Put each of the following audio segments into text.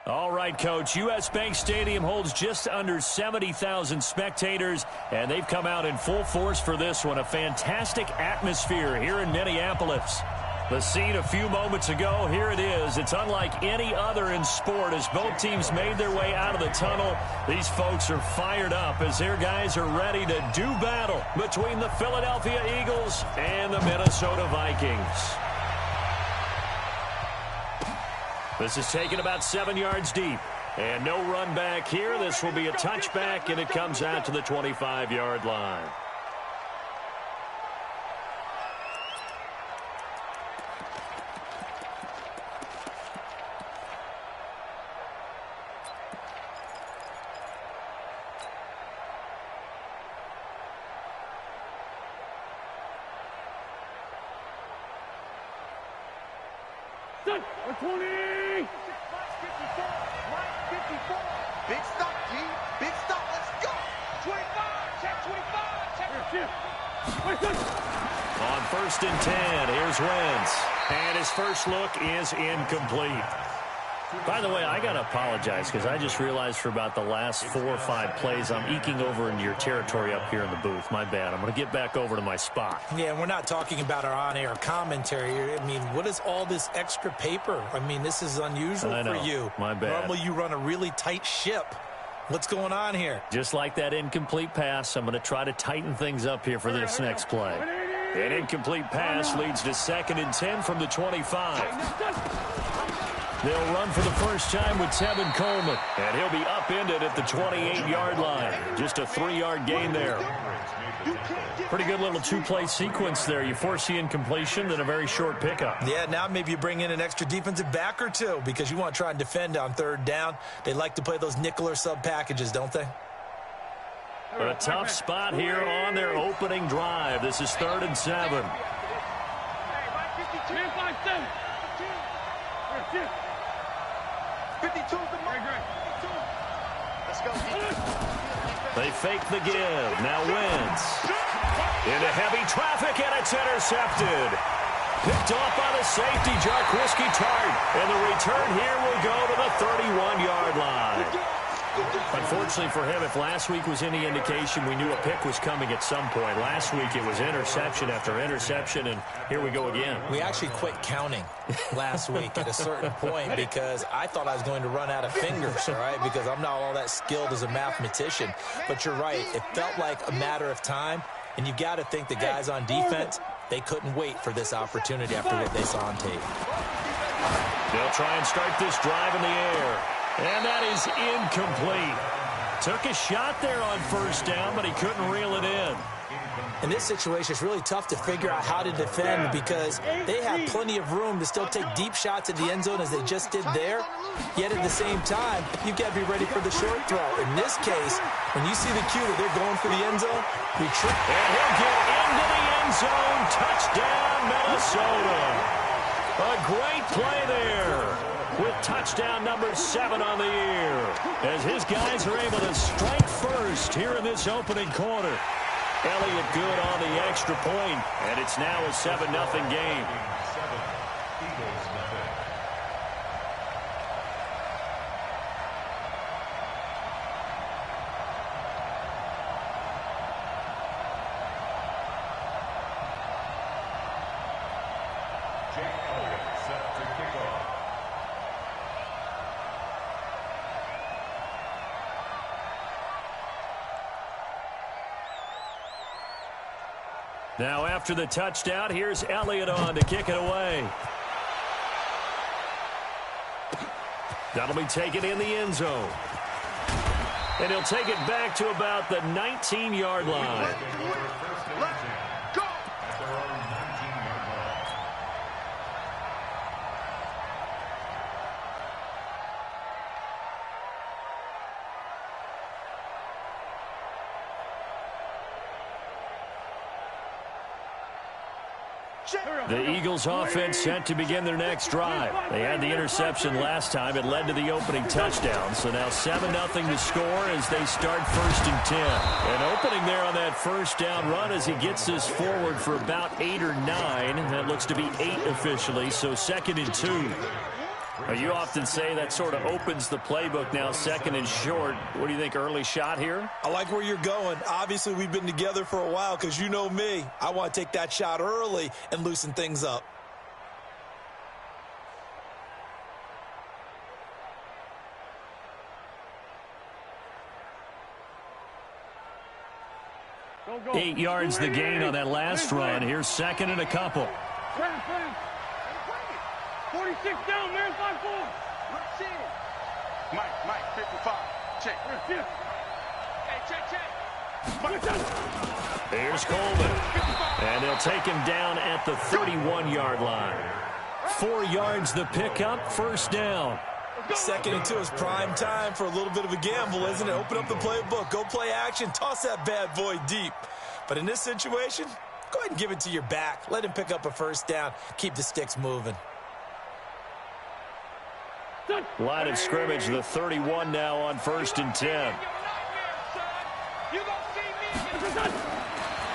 All right, Coach. U.S. Bank Stadium holds just under 70,000 spectators, and they've come out in full force for this one. A fantastic atmosphere here in Minneapolis. The scene a few moments ago, here it is. It's unlike any other in sport as both teams made their way out of the tunnel. These folks are fired up as their guys are ready to do battle between the Philadelphia Eagles and the Minnesota Vikings. This is taken about 7 yards deep. And no run back here. This will be a touchback, and it comes out to the 25-yard line. Big stop, G. Big stop. Let's go. 25. Check 25. On 1st and 10, here's Wentz. And his first look is incomplete. By the way, I got to apologize because I just realized for about the last 4 or 5 plays, I'm eking over into your territory up here in the booth. My bad. I'm going to get back over to my spot. Yeah, we're not talking about our on-air commentary. I mean, what is all this extra paper? I mean, this is unusual for you. My bad. Normally you run a really tight ship. What's going on here? Just like that incomplete pass, I'm going to try to tighten things up here for this next play. An incomplete pass leads to 2nd and 10 from the 25. They'll run for the first time with Tevin Coleman. And he'll be upended at the 28-yard line. Just a 3-yard gain there. Pretty good little 2-play sequence there. You force the incompletion, then a very short pickup. Yeah, now maybe you bring in an extra defensive back or two because you want to try and defend on 3rd down. They like to play those nickel or sub packages, don't they? A tough spot here on their opening drive. This is 3rd and 7. Let's go, G. They fake the give. Now Wentz. Into heavy traffic, and it's intercepted. Picked off by the safety, Jarquiski Tart. And the return here will go to the 31-yard line. Unfortunately for him, if last week was any indication, we knew a pick was coming at some point. Last week it was interception after interception, and here we go again. We actually quit counting last week at a certain point because I thought I was going to run out of fingers, all right, because I'm not all that skilled as a mathematician. But you're right. It felt like a matter of time, and you got to think the guys on defense, they couldn't wait for this opportunity after what they saw on tape. They'll try and start this drive in the air. And that is incomplete. Took a shot there on 1st down, but he couldn't reel it in. In this situation, it's really tough to figure out how to defend because they have plenty of room to still take deep shots at the end zone as they just did there. Yet at the same time, you've got to be ready for the short throw. In this case, when you see the cue that they're going for the end zone, retreat. And he'll get into the end zone. Touchdown, Minnesota. A great play there, with touchdown number 7 on the year, as his guys are able to strike first here in this opening quarter. Elliott good on the extra point, and it's now a 7-0 game. Now after the touchdown, here's Elliott on to kick it away. That'll be taken in the end zone. And he'll take it back to about the 19-yard line. The Eagles offense set to begin their next drive. They had the interception last time. It led to the opening touchdown. So now 7-0 to score as they start 1st and 10. And opening there on that 1st down run as he gets this forward for about 8 or 9. That looks to be 8 officially, so 2nd and 2. You often say that sort of opens the playbook now, second and short. What do you think, early shot here? I like where you're going. Obviously, we've been together for a while because you know me. I want to take that shot early and loosen things up. Go. 8 yards the gain on that last run. Here's second and a couple. 46 down, man, 5-4. Mike, 55. Check. Hey, check. Here's Coleman. And they'll take him down at the 31-yard line. 4 yards the pickup, first down. Second and 2 is prime time for a little bit of a gamble, isn't it? Open up the playbook, go play action, toss that bad boy deep. But in this situation, go ahead and give it to your back. Let him pick up a first down. Keep the sticks moving. Line of scrimmage, the 31 now on 1st and 10.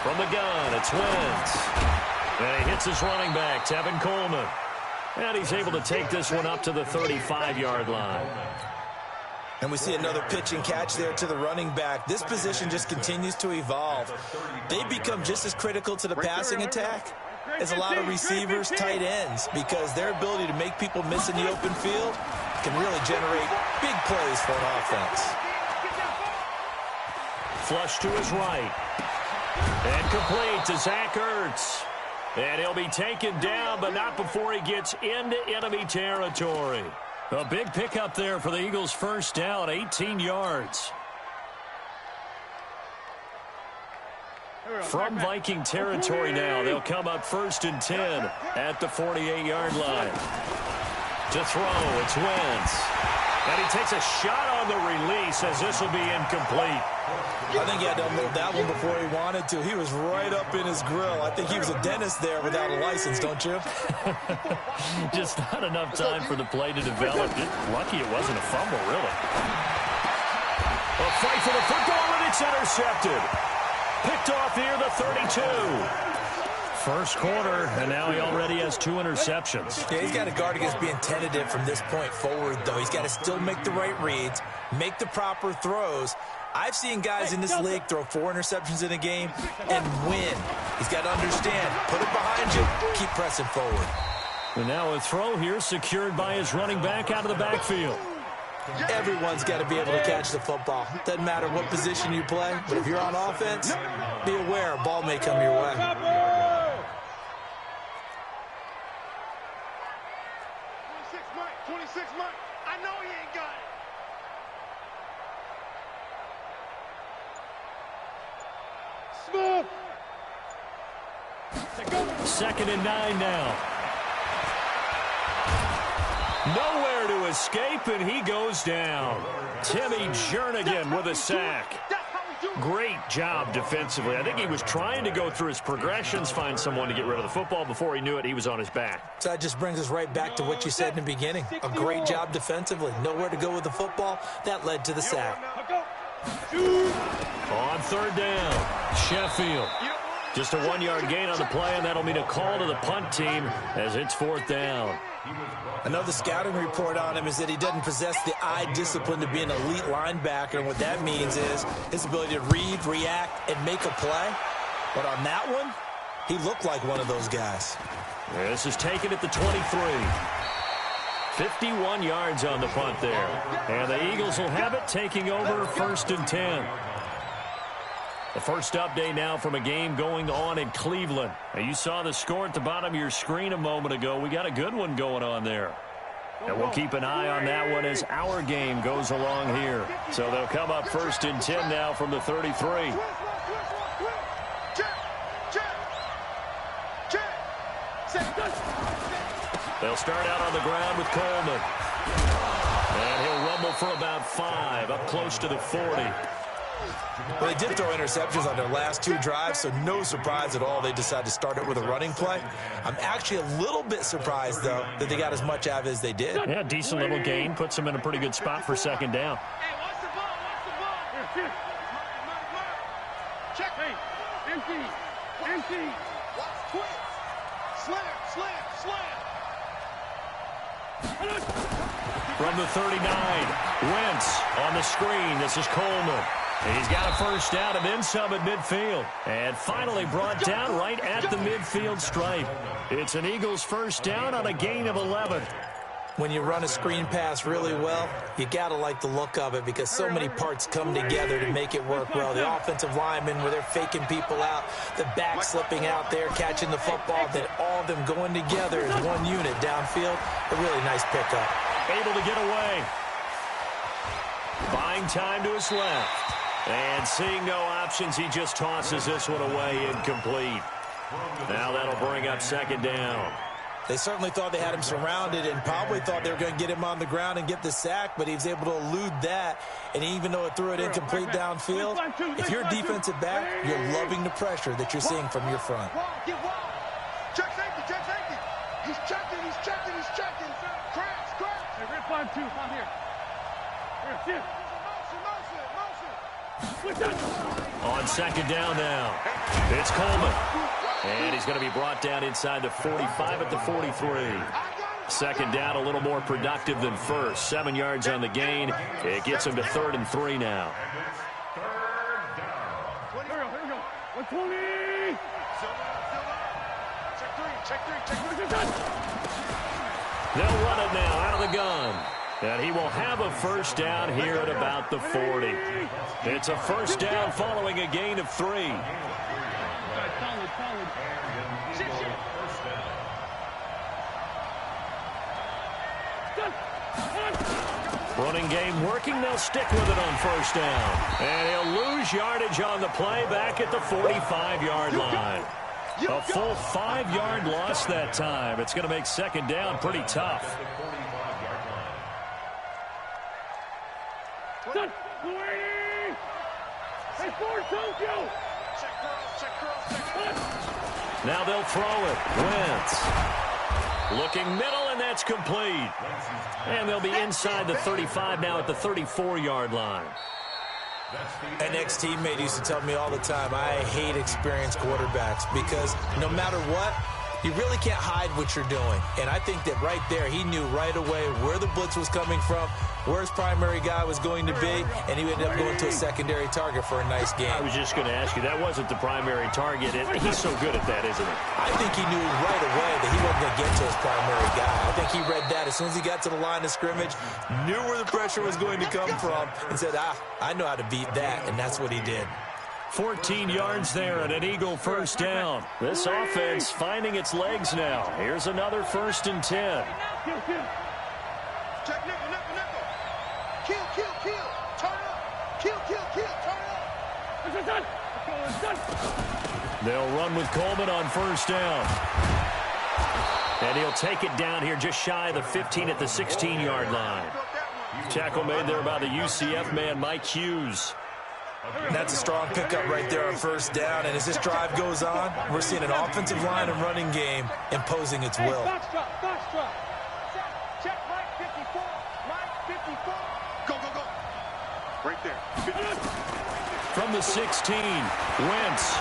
From the gun, it's Wentz. And he hits his running back, Tevin Coleman. And he's able to take this one up to the 35-yard line. And we see another pitch and catch there to the running back. This position just continues to evolve. They become just as critical to the passing attack as a lot of receivers, tight ends, because their ability to make people miss in the open field can really generate big plays for an offense. Flush to his right. And complete to Zach Ertz. And he'll be taken down, but not before he gets into enemy territory. A big pickup there for the Eagles' first down, 18 yards. From Viking territory now, they'll come up 1st and 10 at the 48-yard line. To throw, it's Wentz. And he takes a shot on the release as this will be incomplete. I think he had to unload that one before he wanted to. He was right up in his grill. I think he was a dentist there without a license, don't you? Just not enough time for the play to develop. Just lucky it wasn't a fumble, really. A fight for the football, and it's intercepted. Picked off near the 32. First quarter, and now he already has 2 interceptions. Yeah, he's got to guard against being tentative from this point forward, though. He's got to still make the right reads, make the proper throws. I've seen guys in this league throw 4 interceptions in a game and win. He's got to understand, put it behind you, keep pressing forward. And now a throw here secured by his running back out of the backfield. Everyone's got to be able to catch the football. Doesn't matter what position you play, but if you're on offense, be aware a ball may come your way. 26 Mike. I know he ain't got it. Smooth. 2nd and 9 now. Nowhere to escape, and he goes down. Timmy Jernigan with a sack. Great job defensively. I think he was trying to go through his progressions, find someone to get rid of the football. Before he knew it, he was on his back. So that just brings us right back to what you said in the beginning. A great job defensively. Nowhere to go with the football. That led to the sack. On 3rd down, Sheffield. Just a 1-yard gain on the play, and that'll mean a call to the punt team as it's 4th down. Another scouting report on him is that he doesn't possess the eye discipline to be an elite linebacker, and what that means is his ability to read, react, and make a play. But on that one, he looked like one of those guys. This is taken at the 23. 51 yards on the punt there. And the Eagles will have it, taking over 1st and 10. The first update now from a game going on in Cleveland. Now, you saw the score at the bottom of your screen a moment ago. We got a good one going on there. And we'll keep an eye on that one as our game goes along here. So they'll come up 1st and 10 now from the 33. They'll start out on the ground with Coleman. And he'll rumble for about 5, up close to the 40. Well, they did throw interceptions on their last 2 drives, so no surprise at all they decided to start it with a running play. I'm actually a little bit surprised, though, that they got as much out of it as they did. Yeah, decent little gain. Puts them in a pretty good spot for 2nd down. Hey, watch the ball, watch the ball. Check. Hey, empty. Watch twist. Slam. From the 39, Wentz on the screen. This is Coleman. He's got a first down and then some at midfield. And finally brought down right at the midfield stripe. It's an Eagles first down on a gain of 11. When you run a screen pass really well, you got to like the look of it because so many parts come together to make it work well. The offensive linemen, where they're faking people out, the back slipping out there, catching the football, then all of them going together as one unit downfield. A really nice pickup. Able to get away. Buying time to his left. And seeing no options, he just tosses this one away, incomplete. Now that'll bring up second down. They certainly thought they had him surrounded and probably thought they were going to get him on the ground and get the sack, but he was able to elude that. And even though it threw it incomplete downfield, if you're a defensive back, you're loving the pressure that you're seeing from your front. Check safety, check safety. He's checking, he's checking, he's checking. Crash, crash. Hey, we're 5-2, I'm here. Here, On second down now, it's Coleman. And he's going to be brought down inside the 45 at the 43. Second down, a little more productive than first. 7 yards on the gain. It gets him to 3rd and 3 now. Here we go. 120. Check three. They'll run it now out of the gun. And he will have a first down here at about the 40. It's a first down following a gain of 3. Solid. Running game working. They'll stick with it on first down. And he'll lose yardage on the play back at the 45-yard line. A full 5-yard loss that time. It's going to make second down pretty tough. Now they'll throw it. Wentz. Looking middle, and that's complete. And they'll be inside the 35 now at the 34-yard line. An ex-teammate used to tell me all the time, I hate experienced quarterbacks because no matter what, you really can't hide what you're doing. And I think that right there, he knew right away where the blitz was coming from, where his primary guy was going to be, and he ended up going to a secondary target for a nice game. I was just going to ask you, that wasn't the primary target. He's so good at that, isn't he? I think he knew right away that he wasn't going to get to his primary guy. I think he read that as soon as he got to the line of scrimmage, knew where the pressure was going to come from, and said, I know how to beat that, and that's what he did. 14 yards there and an Eagle first down. This offense finding its legs now. Here's another 1st and 10. Check nickel. Kill. Turn up. Kill. Turn up. They'll run with Coleman on first down. And he'll take it down here just shy of the 15 at the 16-yard line. Tackle made there by the UCF man, Mike Hughes. That's a strong pickup right there on first down. And as this drive goes on, we're seeing an offensive line and running game imposing its will. Box drop. Check right 54. Go. Right there. From the 16, Wentz.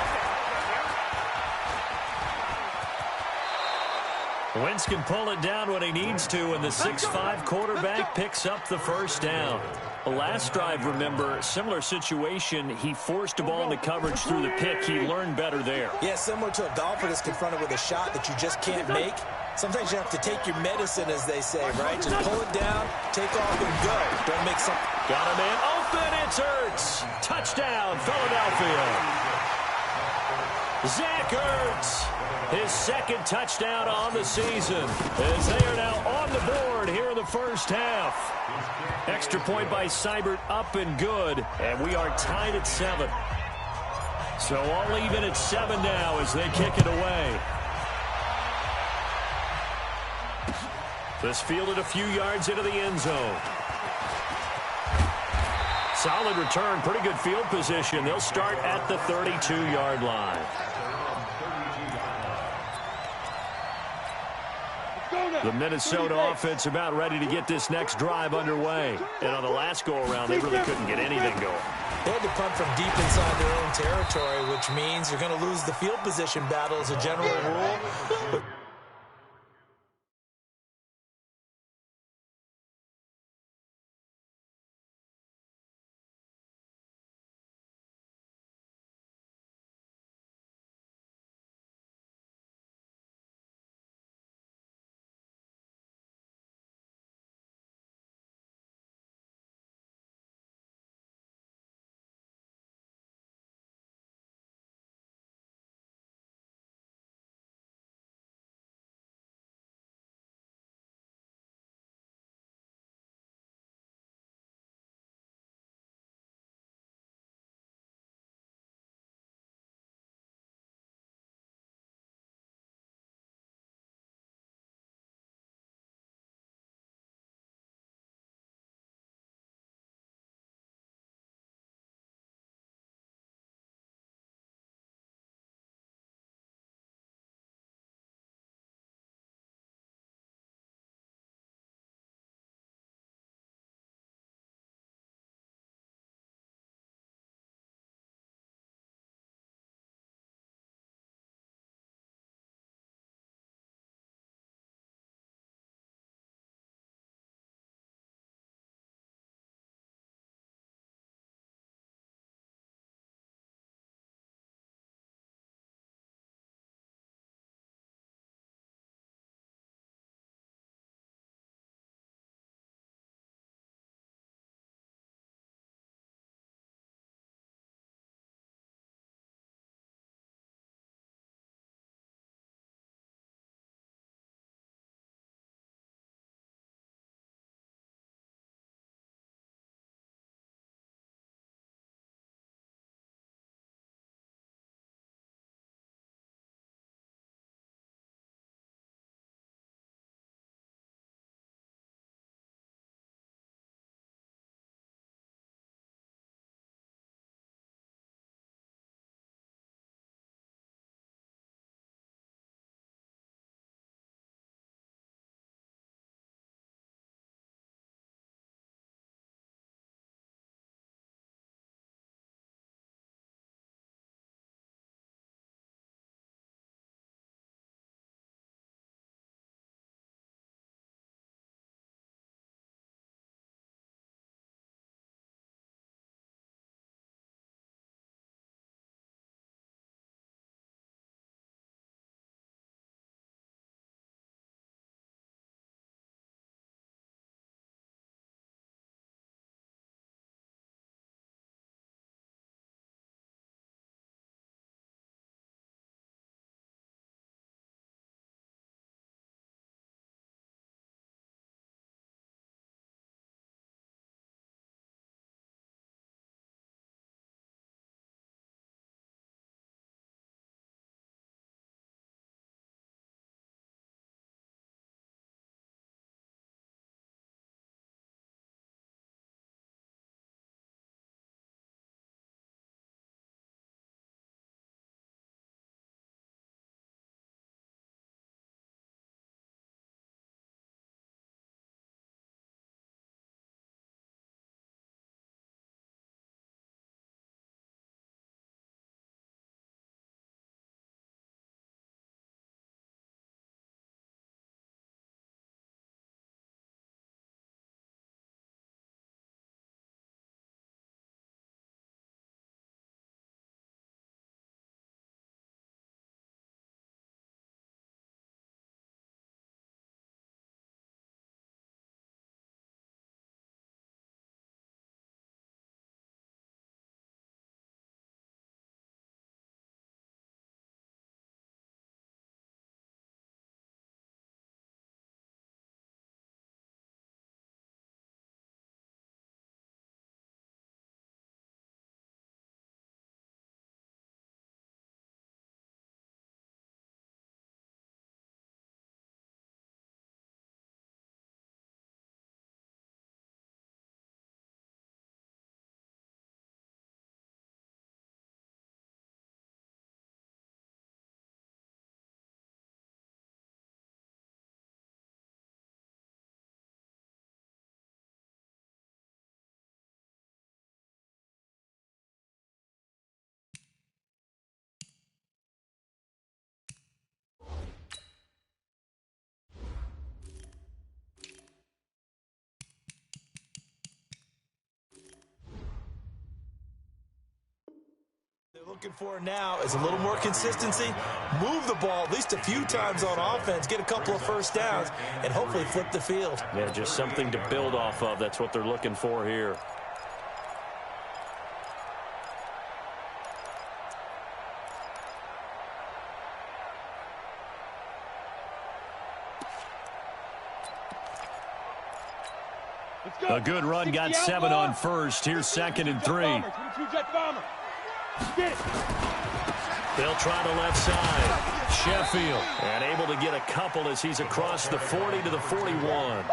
Wentz can pull it down when he needs to, and the 6'5" quarterback picks up the first down. The last drive, remember, similar situation. He forced a ball into coverage through the pick. He learned better there. Yeah, similar to a golfer that's confronted with a shot that you just can't make. Sometimes you have to take your medicine, as they say, right? Just pull it down, take off, and go. Don't make some... Got a man open. It's Ertz. Touchdown, Philadelphia. Zach Ertz. His second touchdown on the season, as they are now on the board here in the first half. Extra point by Seibert, up and good, and we are tied at 7. So all even at 7 now as they kick it away. This fielded a few yards into the end zone. Solid return, pretty good field position. They'll start at the 32-yard line. The Minnesota offense about ready to get this next drive underway. And on the last go-around, they really couldn't get anything going. They had to punt from deep inside their own territory, which means you're going to lose the field position battle as a general rule. looking for now is a little more consistency, move the ball at least a few times on offense, get a couple of first downs, and hopefully flip the field. Yeah, just something to build off of. That's what they're looking for here. A good run got 7 on first. Here's 2nd and 3. They'll try the left side. Sheffield, and able to get a couple as he's across the 40 to the 41.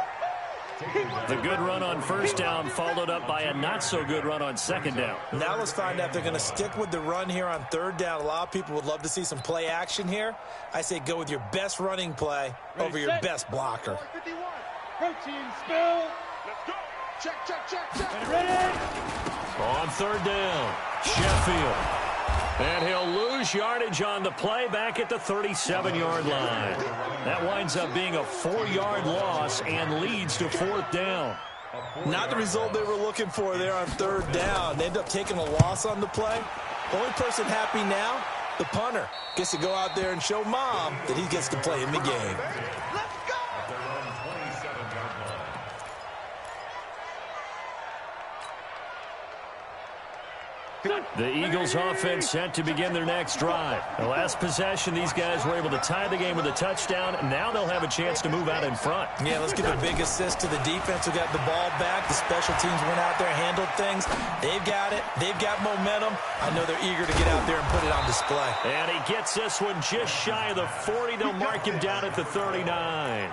The good run on first down followed up by a not-so-good run on 2nd down. Now let's find out if they're going to stick with the run here on 3rd down. A lot of people would love to see some play action here. I say go with your best running play over your best blocker. Protein spill. Let's go. Check. Ready? On 3rd down, Sheffield. And he'll lose yardage on the play back at the 37-yard line. That winds up being a 4-yard loss and leads to 4th down. Not the result they were looking for there on 3rd down. They end up taking a loss on the play. The only person happy now, the punter, gets to go out there and show Mom that he gets to play in the game. The Eagles offense set to begin their next drive. The last possession, these guys were able to tie the game with a touchdown. Now they'll have a chance to move out in front. Yeah, let's give a big assist to the defense who got the ball back. The special teams went out there, handled things. They've got it. They've got momentum. I know they're eager to get out there and put it on display. And he gets this one just shy of the 40. They'll mark him down at the 39.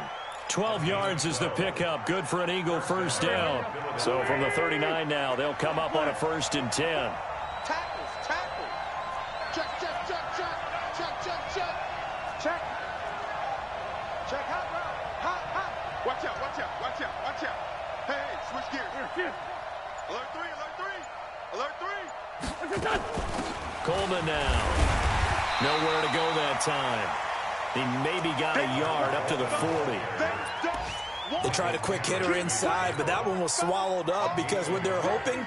12 yards is the pickup. Good for an Eagle first down. So from the 39 now, they'll come up on a 1st and 10. Tackle. Check. Hot. Watch out. Hey, switch gears. Here. Alert 3. Coleman now. Nowhere to go that time. He maybe got a yard up to the 40. They tried a quick hitter inside, but that one was swallowed up because what they're hoping,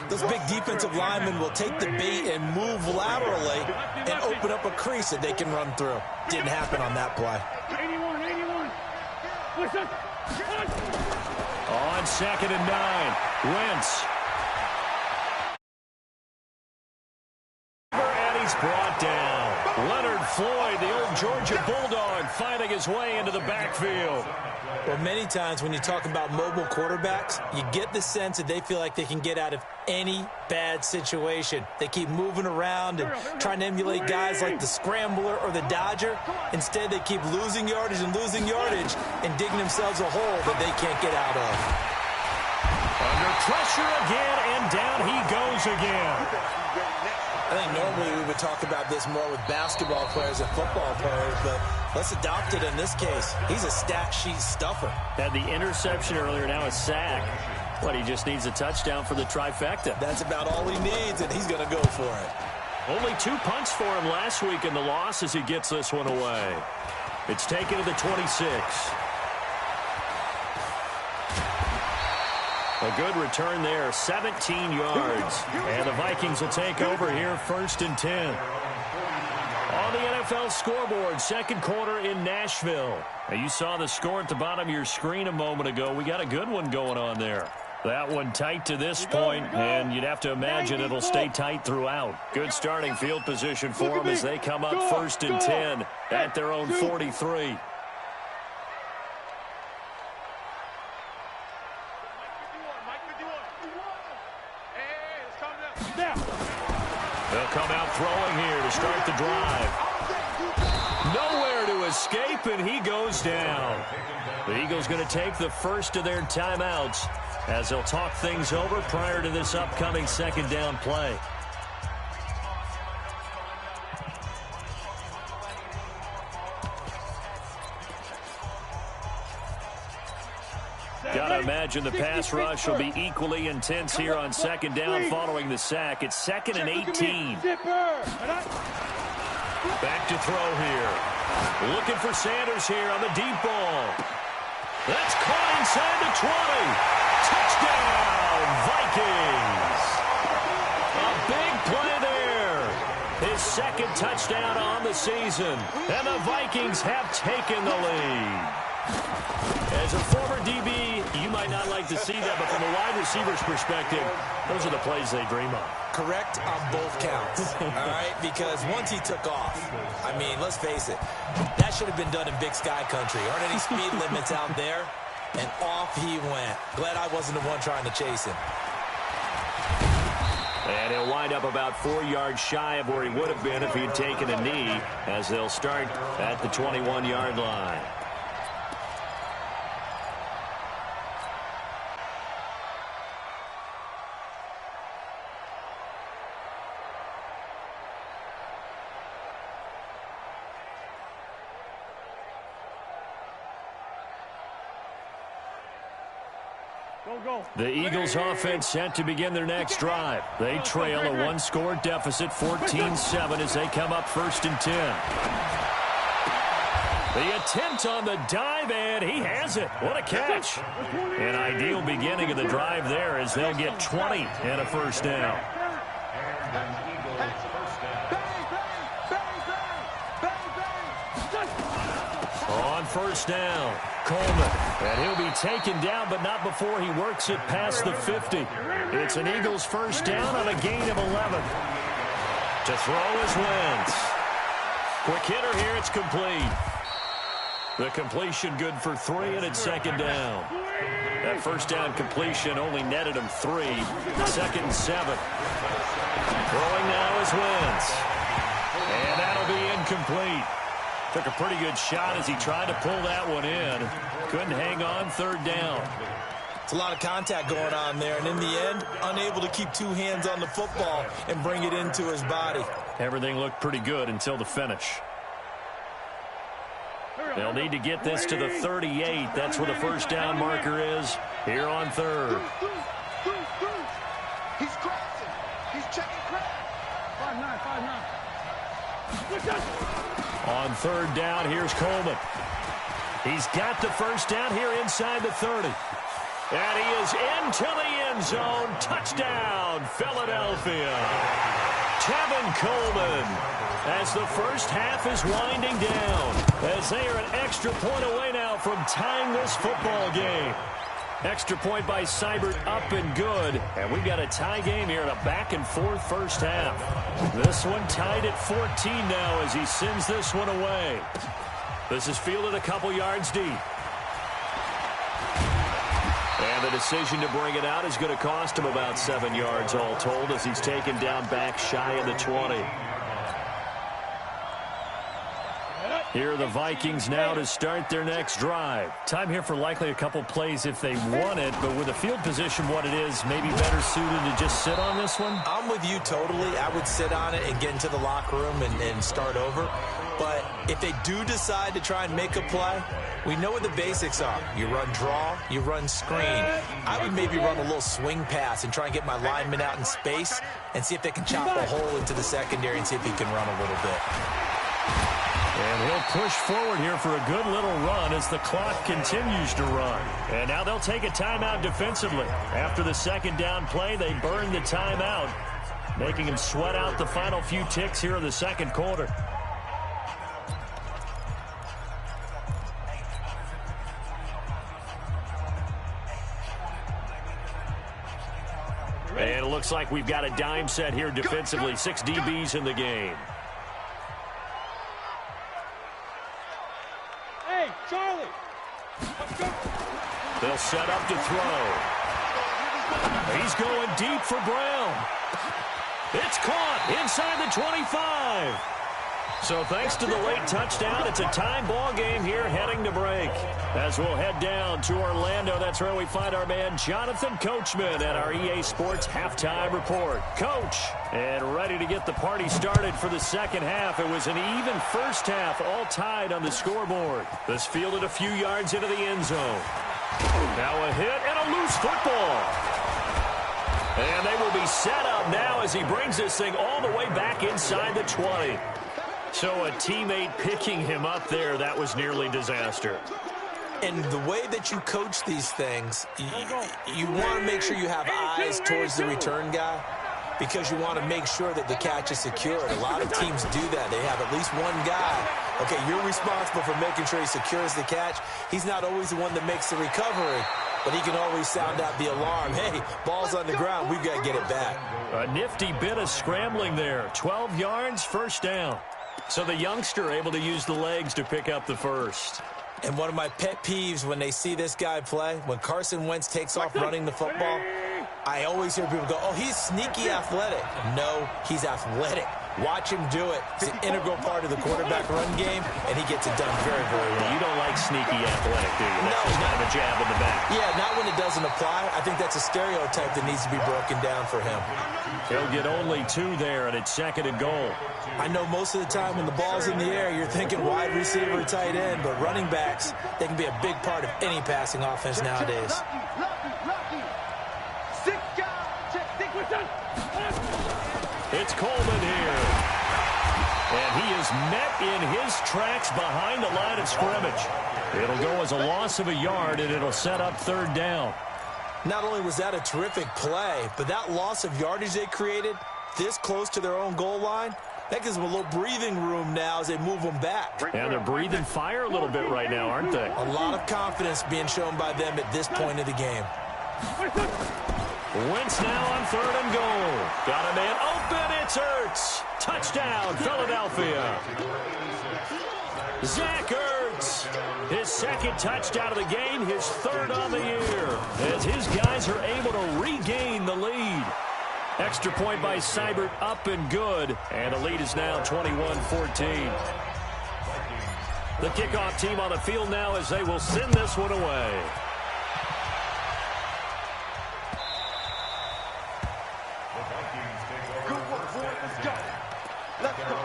those big defensive linemen will take the bait and move laterally and open up a crease that they can run through. Didn't happen on that play. 81. Listen. On 2nd and 9, Wentz. And he's brought down. Leonard Floyd, the old Georgia Bulldog, finding his way into the backfield. Well, many times when you talk about mobile quarterbacks, you get the sense that they feel like they can get out of any bad situation. They keep moving around and trying to emulate guys like the Scrambler or the Dodger. Instead, they keep losing yardage and digging themselves a hole that they can't get out of. Under pressure again, and down he goes again. I think normally we would talk about this more with basketball players and football players, but let's adopt it in this case. He's a stat sheet stuffer. Had the interception earlier, now a sack. But he just needs a touchdown for the trifecta. That's about all he needs, and he's going to go for it. Only 2 punts for him last week in the loss as he gets this one away. It's taken to the 26. A good return there, 17 yards. And the Vikings will take over here, 1st and 10. On the NFL scoreboard, 2nd quarter in Nashville. Now, you saw the score at the bottom of your screen a moment ago. We got a good one going on there. That one tight to this point, and you'd have to imagine it'll stay tight throughout. Good starting field position for them as they come up 1st and 10 at their own 43. They'll come out throwing here to start the drive. Nowhere to escape, and he goes down. The Eagles going to take the first of their timeouts as they'll talk things over prior to this upcoming 2nd down play. Got to imagine the pass rush will be equally intense here on 2nd down following the sack. It's 2nd and 18. Back to throw here. Looking for Sanders here on the deep ball. That's caught inside the 20. Touchdown, Vikings. A big play there. his second touchdown on the season. And the Vikings have taken the lead. As a former DB, you might not like to see that, but from a wide receiver's perspective, those are the plays they dream of. Correct on both counts, all right? Because once he took off, I mean, let's face it, that should have been done in Big Sky Country. Aren't any speed limits out there? And off he went. Glad I wasn't the one trying to chase him. And he'll wind up about 4 yards shy of where he would have been if he had taken a knee, as they'll start at the 21-yard line. The Eagles offense set to begin their next drive. They trail a one-score deficit, 14-7, as they come up 1st and 10. The attempt on the dive, and he has it. What a catch. An ideal beginning of the drive there, as they'll get 20 and a first down. On first down, Coleman. And he'll be taken down, but not before he works it past the 50. It's an Eagles first down on a gain of 11. To throw is Wentz. Quick hitter here, it's complete. The completion good for 3, and it's 2nd down. That first down completion only netted him 3. 2nd and 7. Throwing now is Wentz. And that'll be incomplete. Took a pretty good shot as he tried to pull that one in. Couldn't hang on 3rd down. It's a lot of contact going on there, and in the end, unable to keep 2 hands on the football and bring it into his body. Everything looked pretty good until the finish. They'll need to get this to the 38. That's where the first down marker is here on 3rd. He's crossing. He's checking crack. 5-9. On 3rd down, here's Coleman. He's got the first down here inside the 30. And he is into the end zone. Touchdown, Philadelphia. Tevin Coleman, as the first half is winding down, as they are an extra point away now from tying this football game. Extra point by Seibert, up and good. And we've got a tie game here in a back-and-forth first half. This one tied at 14 now as he sends this one away. This is fielded a couple yards deep. And the decision to bring it out is going to cost him about 7 yards all told, as he's taken down back shy of the 20. Here are the Vikings now to start their next drive. Time here for likely a couple plays if they want it, but with the field position what it is, maybe better suited to just sit on this one? I'm with you totally. I would sit on it and get into the locker room and start over. But if they do decide to try and make a play, we know what the basics are. You run draw, you run screen. I would maybe run a little swing pass and try and get my lineman out in space and see if they can chop a hole into the secondary and see if he can run a little bit. And he'll push forward here for a good little run as the clock continues to run. And now they'll take a timeout defensively. After the second down play, they burn the timeout, making him sweat out the final few ticks here in the second quarter. And it looks like we've got a dime set here defensively. 6 DBs in the game. Hey, Charlie. Let's go. They'll set up to throw. He's going deep for Brown. It's caught inside the 25. So thanks to the late touchdown, it's a time ball game here heading to break. As we'll head down to Orlando, that's where we find our man Jonathan Coachman at our EA Sports Halftime Report. Coach, and ready to get the party started for the second half. It was an even first half, all tied on the scoreboard. This fielded a few yards into the end zone. Now a hit and a loose football. And they will be set up now as he brings this thing all the way back inside the 20. So a teammate picking him up there, that was nearly disaster. And the way that you coach these things, you want to make sure you have eyes towards the return guy. because you want to make sure that the catch is secured. A lot of teams do that. They have at least one guy. Okay, you're responsible for making sure he secures the catch. He's not always the one that makes the recovery, but he can always sound out the alarm. Hey, ball's on the ground. We've got to get it back. A nifty bit of scrambling there. 12 yards, first down. So the youngster able to use the legs to pick up the first. And one of my pet peeves when they see this guy play, when Carson Wentz takes off running the football, I always hear people go, oh, he's sneaky athletic. No, he's athletic. Watch him do it. It's an integral part of the quarterback run game, and he gets it done very, very well. You don't like sneaky athletic, do you? That's just kind of a jab in the back. Yeah, not when it doesn't apply. I think that's a stereotype that needs to be broken down for him. He'll get only 2 there, and it's second and goal. I know most of the time when the ball's in the air, you're thinking wide receiver, tight end, but running backs, they can be a big part of any passing offense nowadays. It's Coleman here. And he is met in his tracks behind the line of scrimmage. It'll go as a loss of a yard, and it'll set up third down. Not only was that a terrific play, but that loss of yardage they created this close to their own goal line, that gives them a little breathing room now as they move them back. And they're breathing fire a little bit right now, aren't they? A lot of confidence being shown by them at this point of the game. Wentz now on third and goal. Got a man open. It's Ertz. Touchdown, Philadelphia. Zach Ertz. His second touchdown of the game, his third on the year, as his guys are able to regain the lead. Extra point by Seibert, up and good, and the lead is now 21-14. The kickoff team on the field now as they will send this one away. Good work, boy. Let's go. Let's go.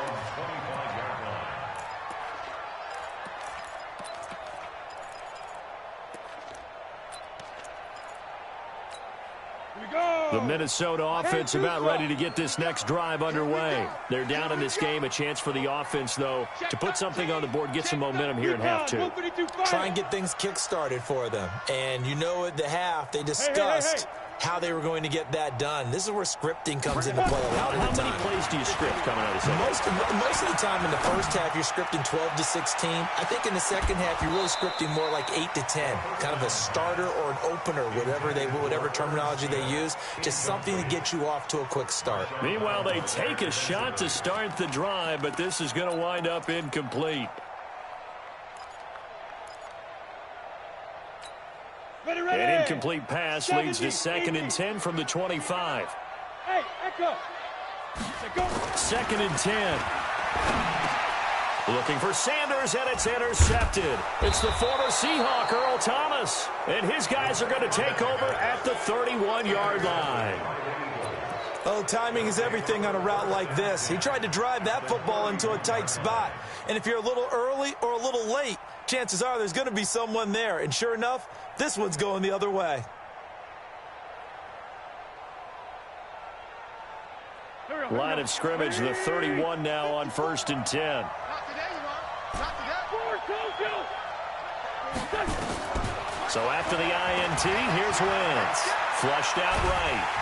The Minnesota offense about ready to get this next drive underway. They're down in this game. A chance for the offense, though, to put something on the board, get some momentum here in half 2. Try and get things kick-started for them. And you know at the half, they discussed how they were going to get that done. This is where scripting comes into play a lot of the time. How many plays do you script coming out of the second? Most of the time in the first half, you're scripting 12 to 16. I think in the second half, you're really scripting more like 8 to 10. Kind of a starter or an opener, whatever terminology they use. Just something to get you off to a quick start. Meanwhile, they take a shot to start the drive, but this is going to wind up incomplete. An incomplete pass leads to 2nd and 10 from the 25. Hey, echo. Second and 10. Looking for Sanders, and it's intercepted. It's the former Seahawk, Earl Thomas. And his guys are going to take over at the 31-yard line. Oh, timing is everything on a route like this. He tried to drive that football into a tight spot. And if you're a little early or a little late, chances are there's going to be someone there. And sure enough, this one's going the other way. Line of scrimmage, the 31 now on 1st and 10. Not today, you are. Not today. So after the INT, here's Wentz. Flushed out right.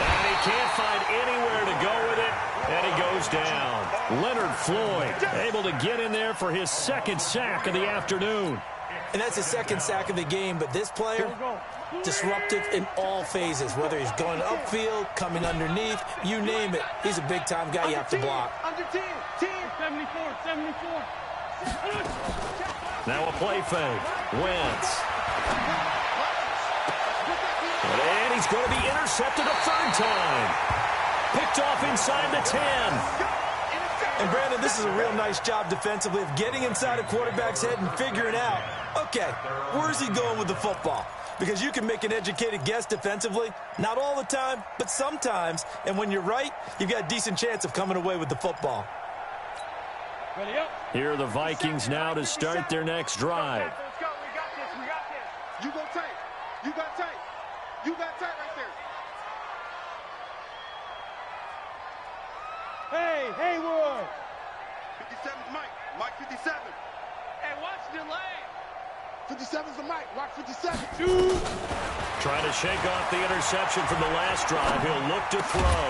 And he can't find anywhere to go with it, and he goes down. Leonard Floyd able to get in there for his 2nd sack of the afternoon. And that's his 2nd sack of the game, but this player, disruptive in all phases, whether he's going upfield, coming underneath, you name it. He's a big-time guy you have to block. Under 10. 74, 74. Now a play fake. Wentz. And he's going to be intercepted a 3rd time. Picked off inside the 10. And, Brandon, this is a real nice job defensively of getting inside a quarterback's head and figuring out, okay, where's he going with the football? Because you can make an educated guess defensively, not all the time, but sometimes. And when you're right, you've got a decent chance of coming away with the football. Ready up. Here are the Vikings now to start their next drive. Let's go. We got this. We got this. You go tight. You got tight. You got tight right there. Hey, Hayward. 57's Mike. Mike 57. Hey, watch the delay. 57's the mic. Rock 57. Trying to shake off the interception from the last drive. He'll look to throw.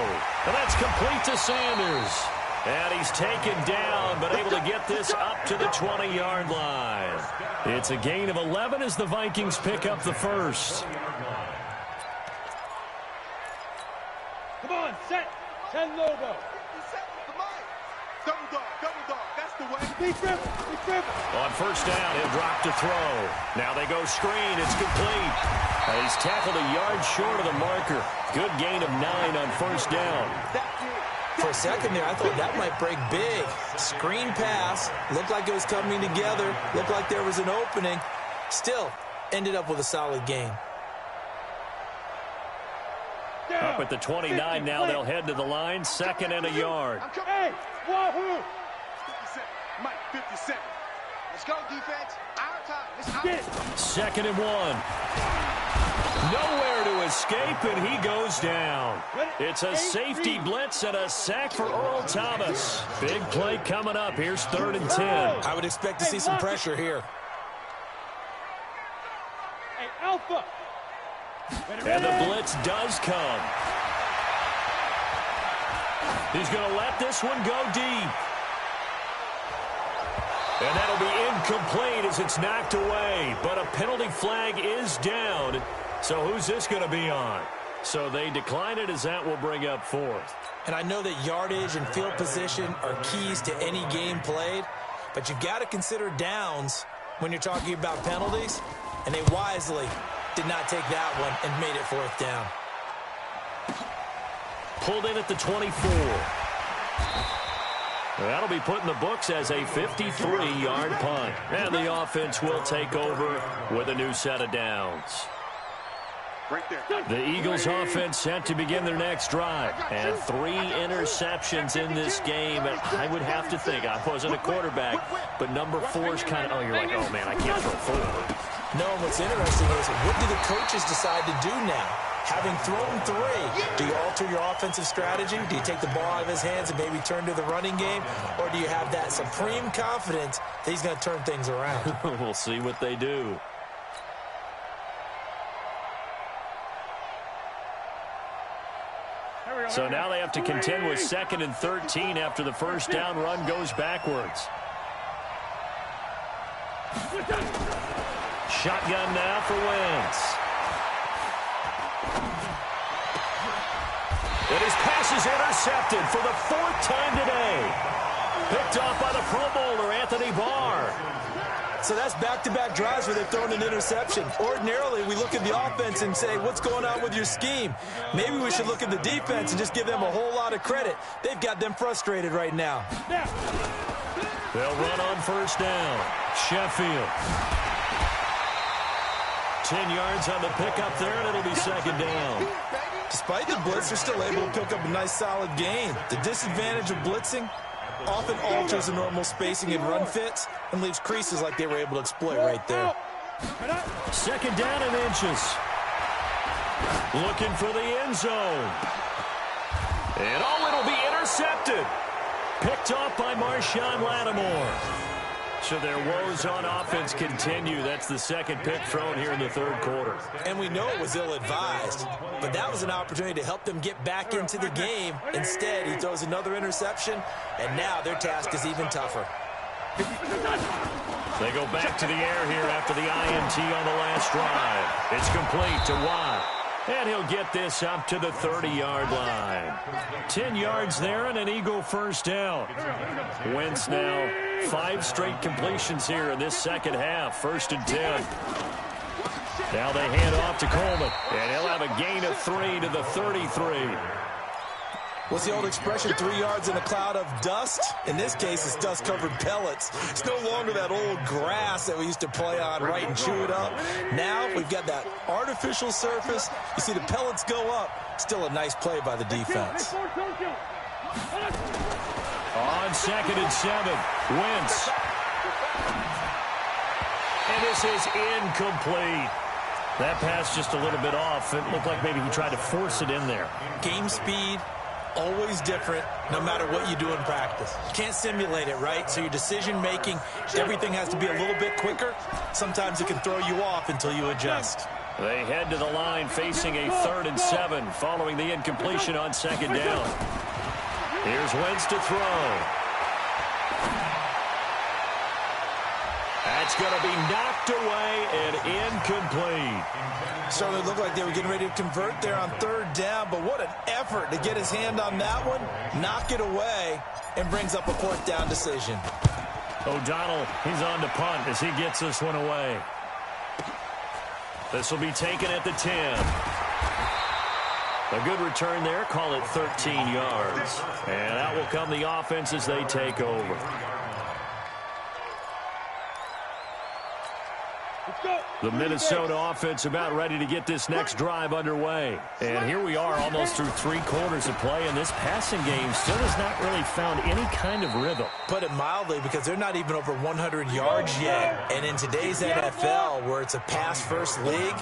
And that's complete to Sanders. And he's taken down, but able to get this up to the 20-yard line. It's a gain of 11 as the Vikings pick up the first. Come on, set. 10 Lobo. 57's the mic. Double dog. That's the way. Be careful. On first down, he'll drop to throw. Now they go screen. It's complete. And he's tackled a yard short of the marker. Good gain of 9 on first down. For a second there, I thought that might break big. Screen pass. Looked like it was coming together. Looked like there was an opening. Still, ended up with a solid gain. Up at the 29 now, they'll head to the line. 2nd and a yard. Hey, Wahoo! 57. Mike, 57. Let's go, defense. Our time. It's our 2nd and 1. Nowhere to escape, and he goes down. It's a safety blitz and a sack for Earl Thomas. Big play coming up. Here's 3rd and 10. I would expect to see some pressure here. Hey, Alpha! And the blitz does come. He's going to let this one go deep. And that'll be incomplete as it's knocked away. But a penalty flag is down. So who's this going to be on? So they decline it as that will bring up 4th. And I know that yardage and field position are keys to any game played, but you've got to consider downs when you're talking about penalties, and they wisely did not take that one and made it 4th down. Pulled in at the 24. That'll be put in the books as a 53-yard punt. And the offense will take over with a new set of downs. right there. The Eagles offense set to begin their next drive. And 3 interceptions in this game. And I would have to think, I wasn't a quarterback, but number 4 is kind of, oh, you're like, oh, man, I can't throw 4. No, what's interesting is what do the coaches decide to do now? Having thrown 3, do you alter your offensive strategy? Do you take the ball out of his hands and maybe turn to the running game? Or do you have that supreme confidence that he's going to turn things around? We'll see what they do. So now they have to contend with 2nd and 13 after the first down run goes backwards. Shotgun now for Wentz. And his pass is intercepted for the 4th time today. Picked off by the Pro Bowler, Anthony Barr. So that's back-to-back drives where they've thrown an interception. Ordinarily, we look at the offense and say, what's going on with your scheme? Maybe we should look at the defense and just give them a whole lot of credit. They've got them frustrated right now. They'll run on first down. Sheffield. 10 yards on the pickup there, and it'll be 2nd down. Despite the blitz, they're still able to pick up a nice, solid gain. The disadvantage of blitzing often alters the normal spacing and run fits and leaves creases like they were able to exploit right there. 2nd down and inches. Looking for the end zone. And oh, it'll be intercepted. Picked off by Marshawn Lattimore. So their woes on offense continue. That's the 2nd pick thrown here in the 3rd quarter. And we know it was ill-advised, but that was an opportunity to help them get back into the game. Instead, he throws another interception, and now their task is even tougher. They go back to the air here after the INT on the last drive. It's complete to Watt. And he'll get this up to the 30-yard line. 10 yards there and an Eagle first down. Wentz now 5 straight completions here in this second half. 1st and 10. Now they hand off to Coleman. And he'll have a gain of 3 to the 33. What's the old expression, 3 yards in a cloud of dust? In this case, it's dust-covered pellets. It's no longer that old grass that we used to play on, right, and chew it up. Now we've got that artificial surface. You see the pellets go up. Still a nice play by the defense. On 2nd and 7, Wentz. And this is incomplete. That pass just a little bit off. It looked like maybe he tried to force it in there. Game speed, always different no matter what you do in practice. You can't simulate it, right? So your decision-making, everything has to be a little bit quicker. Sometimes it can throw you off until you adjust. They head to the line facing a 3rd and 7 following the incompletion on 2nd down. Here's Wentz to throw. That's going to be knocked away and incomplete. Certainly looked like they were getting ready to convert there on 3rd down, but what an effort to get his hand on that one, knock it away, and brings up a 4th down decision. O'Donnell, he's on to punt as he gets this one away. This will be taken at the 10. A good return there, call it 13 yards. And out will come the offense as they take over. The Minnesota offense about ready to get this next drive underway. And here we are almost through 3 quarters of play, and this passing game still has not really found any kind of rhythm. Put it mildly, because they're not even over 100 yards yet. And in today's NFL, where it's a pass-first league,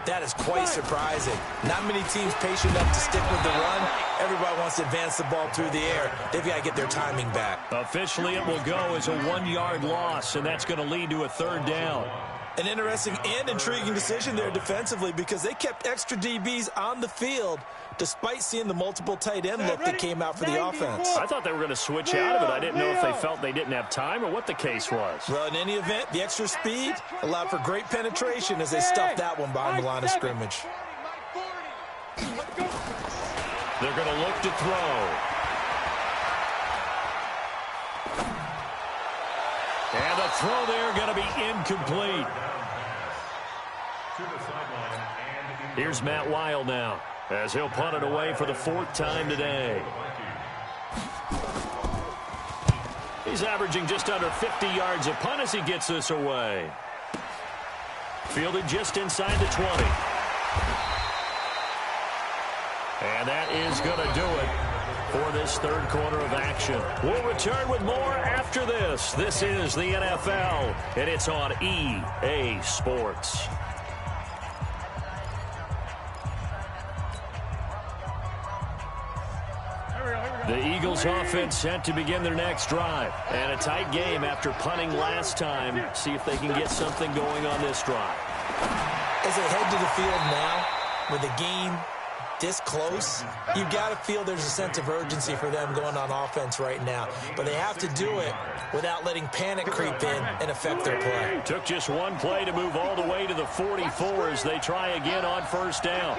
that is quite surprising. Not many teams patient enough to stick with the run. Everybody wants to advance the ball through the air. They've got to get their timing back. Officially, it will go as a 1-yard loss, and that's going to lead to a 3rd down. An interesting and intriguing decision there defensively, because they kept extra DBs on the field despite seeing the multiple tight end look that came out for the offense. I thought they were going to switch out of it. I didn't know if they felt they didn't have time or what the case was. Well, in any event, the extra speed allowed for great penetration as they stuffed that one behind the line of scrimmage. They're going to look to throw. And the throw there going to be incomplete. Here's Matt Weil now as he'll punt it away for the 4th time today. He's averaging just under 50 yards a punt as he gets this away. Fielded just inside the 20. And that is going to do it for this 3rd quarter of action. We'll return with more after this. This is the NFL, and it's on EA Sports. The Eagles offense set to begin their next drive. And a tight game after punting last time. See if they can get something going on this drive. As they head to the field now, with the game this close, you've got to feel there's a sense of urgency for them going on offense right now. But they have to do it without letting panic creep in and affect their play. Took just one play to move all the way to the 44 as they try again on 1st down.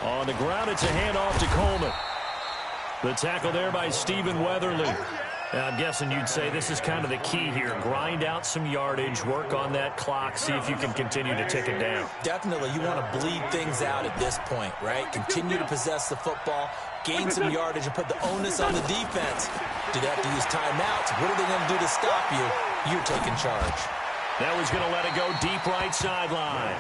On the ground, it's a handoff to Coleman. The tackle there by Stephen Weatherly. Now, I'm guessing you'd say this is kind of the key here. Grind out some yardage, work on that clock, see if you can continue to tick it down. Definitely, you want to bleed things out at this point, right? Continue to possess the football, gain some yardage, and put the onus on the defense. Do they have to use timeouts? What are they going to do to stop you? You're taking charge. That was going to let it go deep right sideline.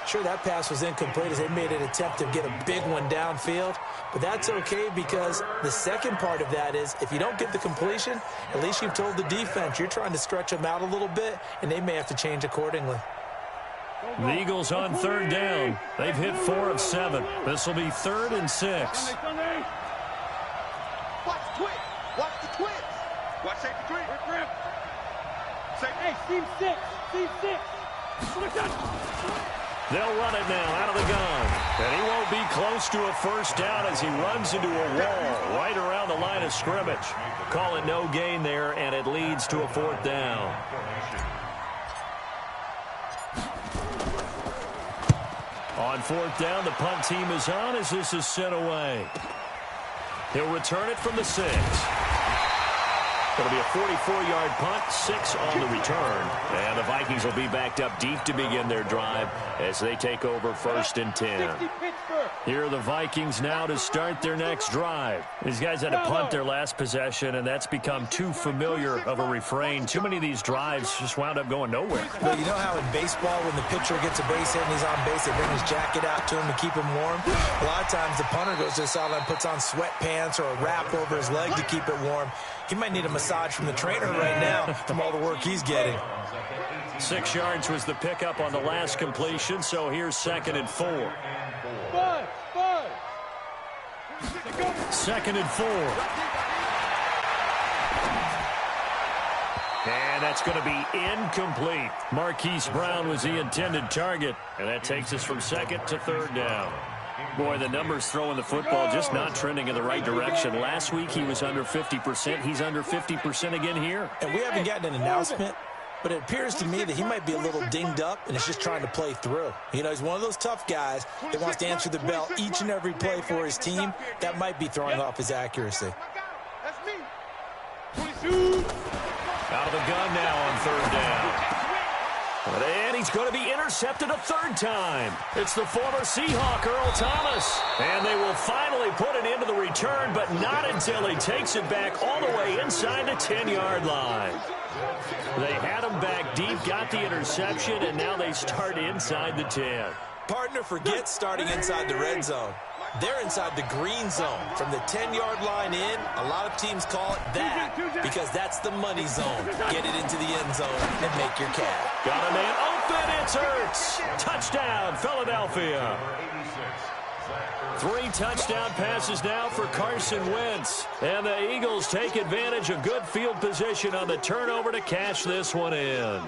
Sure, that pass was incomplete as they made an attempt to get a big one downfield, but that's okay because the second part of that is if you don't get the completion, at least you've told the defense you're trying to stretch them out a little bit, and they may have to change accordingly. The Eagles on 3rd down. They've hit 4 of 7. This will be 3rd and 6. Watch the twins. Watch the twins. Watch safety twins. Hey, team 6. Team 6. They'll run it now out of the gun. And he won't be close to a 1st down as he runs into a wall right around the line of scrimmage. Call it no gain there, and it leads to a 4th down. On 4th down, the punt team is on as this is sent away. He'll return it from the 6. It'll be a 44-yard punt, 6 on the return. And the Vikings will be backed up deep to begin their drive as they take over 1st and 10. Here are the Vikings now to start their next drive. These guys had to punt their last possession, and that's become too familiar of a refrain. Too many of these drives just wound up going nowhere. Well, you know how in baseball when the pitcher gets a base hit and he's on base, they bring his jacket out to him to keep him warm? A lot of times the punter goes to the sideline, puts on sweatpants or a wrap over his leg to keep it warm. He might need a massage from the trainer right now from all the work he's getting. 6 yards was the pickup on the last completion, so here's 2nd and 4. 2nd and 4. And that's going to be incomplete. Marquise Brown was the intended target, and that takes us from 2nd to 3rd down. Boy, the numbers throwing the football just not trending in the right direction. Last week he was under 50%. He's under 50% again here. And we haven't gotten an announcement, but it appears to me that he might be a little dinged up and is just trying to play through. You know, he's one of those tough guys that wants to answer the bell each and every play for his team. That might be throwing off his accuracy. That's me. Out of the gun now on 3rd down. And he's going to be intercepted a 3rd time. It's the former Seahawk, Earl Thomas. And they will finally put it into the return, but not until he takes it back all the way inside the 10-yard line. They had him back deep, got the interception, and now they start inside the 10. Partner forgets starting inside the red zone. They're inside the green zone. From the 10-yard line in, a lot of teams call it that because that's the money zone. Get it into the end zone and make your catch. Got a man open. It's Hurts. Touchdown, Philadelphia. 3 touchdown passes now for Carson Wentz. And the Eagles take advantage of good field position on the turnover to cash this one in.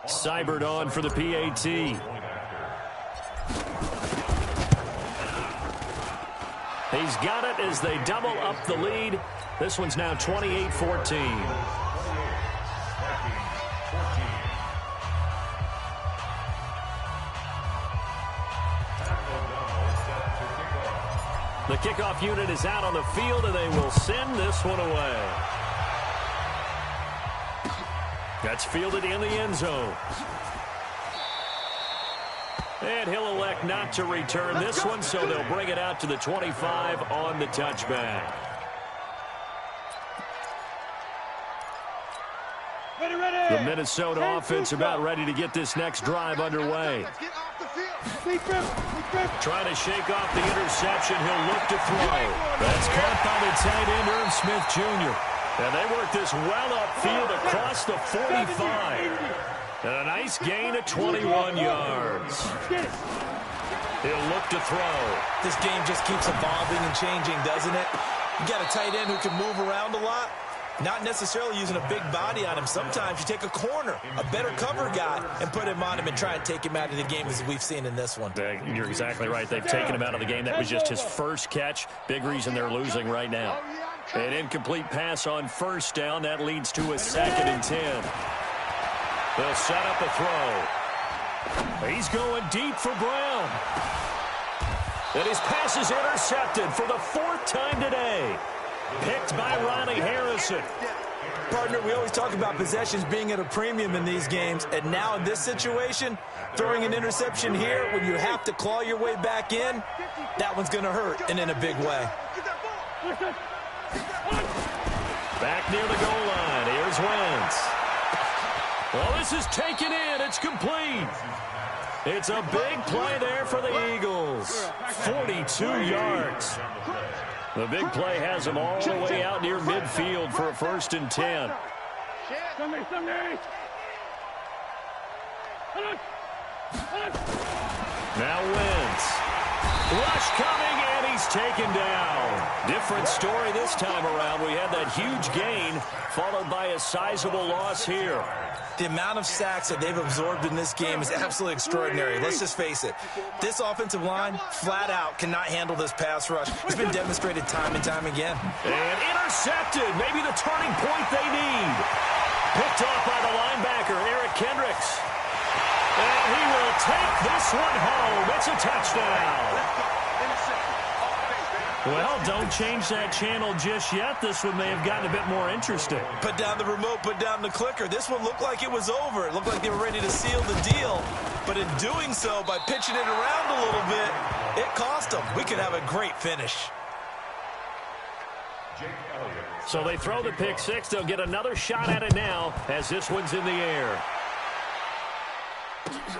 Seibert on for the PAT. He's got it as they double up the lead. This one's now 28-14. The kickoff unit is out on the field, and they will send this one away. That's fielded in the end zone. And he'll elect not to return this one, so they'll bring it out to the 25 on the touchback. The Minnesota offense about ready to get this next drive underway. Trying to shake off the interception. He'll look to throw. That's caught by the tight end, Irv Smith Jr. And they work this well upfield across the 45. And a nice gain of 21 yards. He'll look to throw. This game just keeps evolving and changing, doesn't it? You got a tight end who can move around a lot. Not necessarily using a big body on him. Sometimes you take a corner, a better cover guy, and put him on him and try and take him out of the game as we've seen in this one. You're exactly right. They've taken him out of the game. That was just his first catch. Big reason they're losing right now. An incomplete pass on 1st down. That leads to a 2nd and 10. They'll set up a throw. He's going deep for Brown. And his pass is intercepted for the 4th time today. Picked by Ronnie Harrison. Partner, we always talk about possessions being at a premium in these games, and now in this situation, throwing an interception here when you have to claw your way back in, that one's going to hurt, and in a big way. Back near the goal line. Here's Wentz. Well, this is taken in. It's complete. It's a big play there for the Eagles. 42 yards. The big play has them all the way out near midfield for a 1st and 10. Now Wentz. Rush coming, and he's taken down. Different story this time around. We had that huge gain, followed by a sizable loss here. The amount of sacks that they've absorbed in this game is absolutely extraordinary. Let's just face it. This offensive line, flat out, cannot handle this pass rush. It's been demonstrated time and time again. And intercepted. Maybe the turning point they need. Picked off by the linebacker, Eric Kendricks. And he will take this one home. It's a touchdown. Well, don't change that channel just yet. This one may have gotten a bit more interesting. Put down the remote, put down the clicker. This one looked like it was over. It looked like they were ready to seal the deal. But in doing so, by pitching it around a little bit, it cost them. We could have a great finish. So they throw the pick six. They'll get another shot at it now as this one's in the air.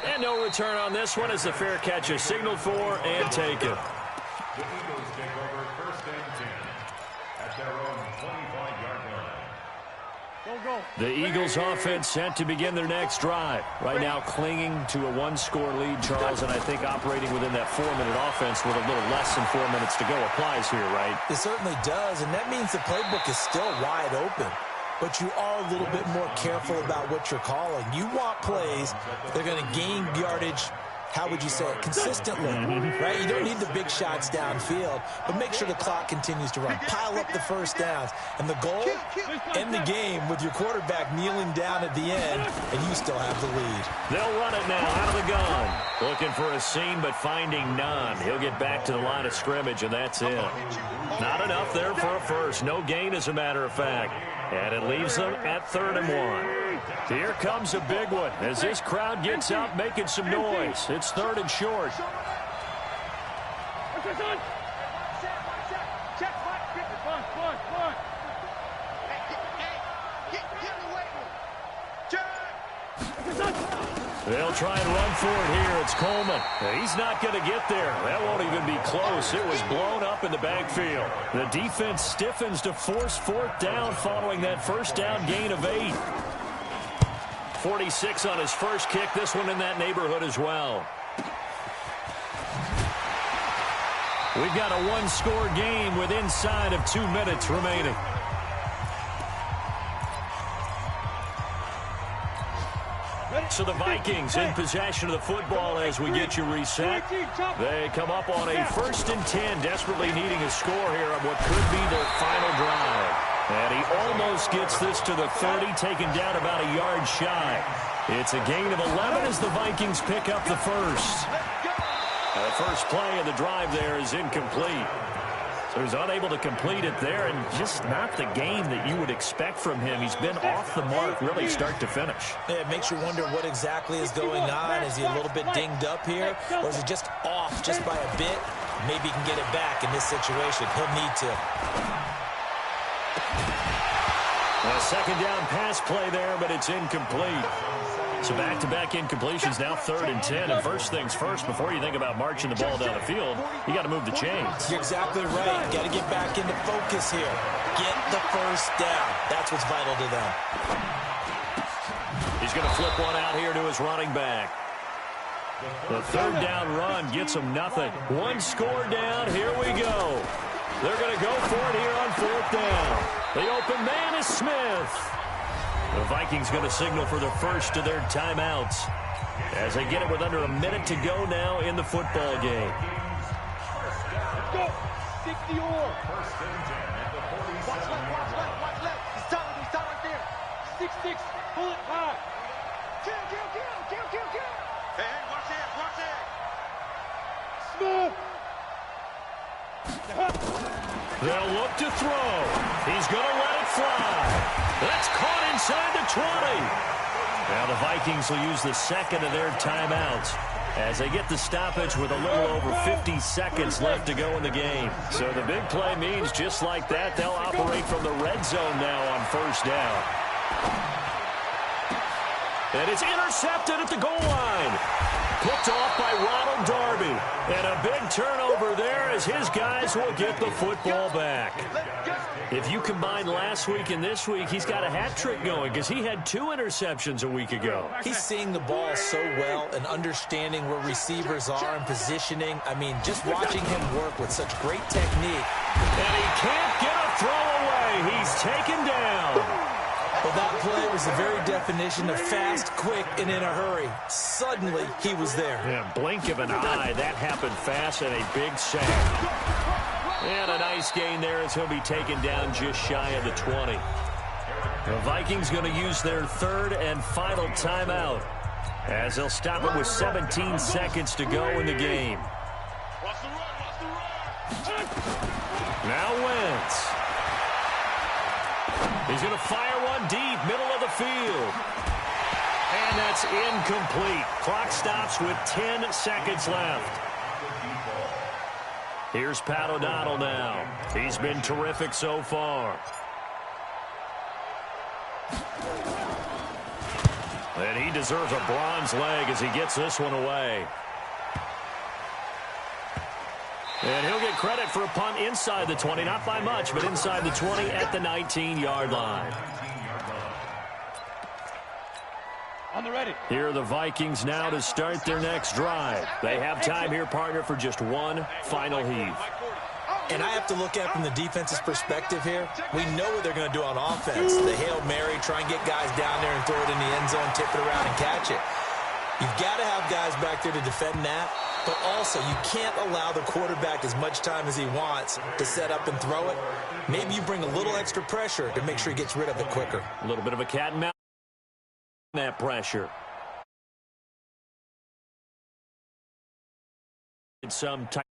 And no return on this one as the fair catch is signaled for and taken. The Eagles take over 1st and 10 at their own 25-yard line. The Eagles offense set to begin their next drive. Right now clinging to a one-score lead, Charles, and I think operating within that 4-minute offense with a little less than 4 minutes to go applies here, right? It certainly does, and that means the playbook is still wide open. But you are a little bit more careful about what you're calling. You want plays that are going to gain yardage, how would you say it, consistently, right? You don't need the big shots downfield, but make sure the clock continues to run. Pile up the first downs. And the goal, end the game with your quarterback kneeling down at the end, and you still have the lead. They'll run it now out of the gun. Looking for a seam, but finding none. He'll get back to the line of scrimmage, and that's it. Not enough there for a first. No gain, as a matter of fact. And it leaves them at 3rd and 1. Here comes a big one as this crowd gets out making some noise. It's 3rd and short. They'll try and run for it here. It's Coleman. He's not going to get there. That won't even be close. It was blown up in the backfield. The defense stiffens to force 4th down following that first down gain of 8. 46 on his first kick. This one in that neighborhood as well. We've got a one-score game with inside of 2 minutes remaining. So the Vikings in possession of the football as we get you reset. They come up on a 1st and 10, desperately needing a score here on what could be their final drive. And he almost gets this to the 30, taken down about a yard shy. It's a gain of 11 as the Vikings pick up the first. The first play of the drive there is incomplete. So he's unable to complete it there, and just not the game that you would expect from him. He's been off the mark really start to finish. Yeah, it makes you wonder what exactly is going on. Is he a little bit dinged up here, or is it just off just by a bit? Maybe he can get it back in this situation. He'll need to. A second down pass play there, but it's incomplete. So back-to-back incompletions, now 3rd and 10. And first things first, before you think about marching the ball down the field, you got to move the chains. You're exactly right. Got to get back into focus here. Get the first down. That's what's vital to them. He's going to flip one out here to his running back. The 3rd down run gets him nothing. One score down. Here we go. They're going to go for it here on 4th down. The open man is Smith. The Vikings going to signal for the first of their timeouts as they get it with under a minute to go now in the football game. Go! 60 or. 1st and 10 at the 47. Watch left. He's solid right there. 6-6. Pull it high. Kill. Hey, watch it. Smith. They'll look to throw. He's going to let it fly. That's caught inside the 20. Now the Vikings will use the second of their timeouts as they get the stoppage with a little over 50 seconds left to go in the game. So the big play means just like that, they'll operate from the red zone now on 1st down. And it's intercepted at the goal line. Picked off by Ronald Darby. And a big turnover there as his guys will get the football back. If you combine last week and this week, he's got a hat trick going because he had 2 interceptions a week ago. He's seeing the ball so well and understanding where receivers are and positioning. I mean, just watching him work with such great technique. And he can't get a throw away. He's taken down. Well, that play was the very definition of fast, quick, and in a hurry. Suddenly, he was there. Yeah, blink of an eye. That happened fast and a big sack. And a nice gain there as he'll be taken down just shy of the 20. The Vikings going to use their 3rd and final timeout as they'll stop it with 17 seconds to go in the game. Now Wentz. He's going to fire one deep, middle of the field. And that's incomplete. Clock stops with 10 seconds left. Here's Pat O'Donnell now. He's been terrific so far. And he deserves a bronze leg as he gets this one away. And he'll get credit for a punt inside the 20, not by much, but inside the 20 at the 19-yard line. On the ready. Here are the Vikings now to start their next drive. They have time here, partner, for just one final heave. And I have to look at it from the defense's perspective here. We know what they're going to do on offense. The Hail Mary, try and get guys down there and throw it in the end zone, tip it around and catch it. You've got to have guys back there to defend that, but also you can't allow the quarterback as much time as he wants to set up and throw it. Maybe you bring a little extra pressure to make sure he gets rid of it quicker. A little bit of a cat and mouse. That pressure. Some type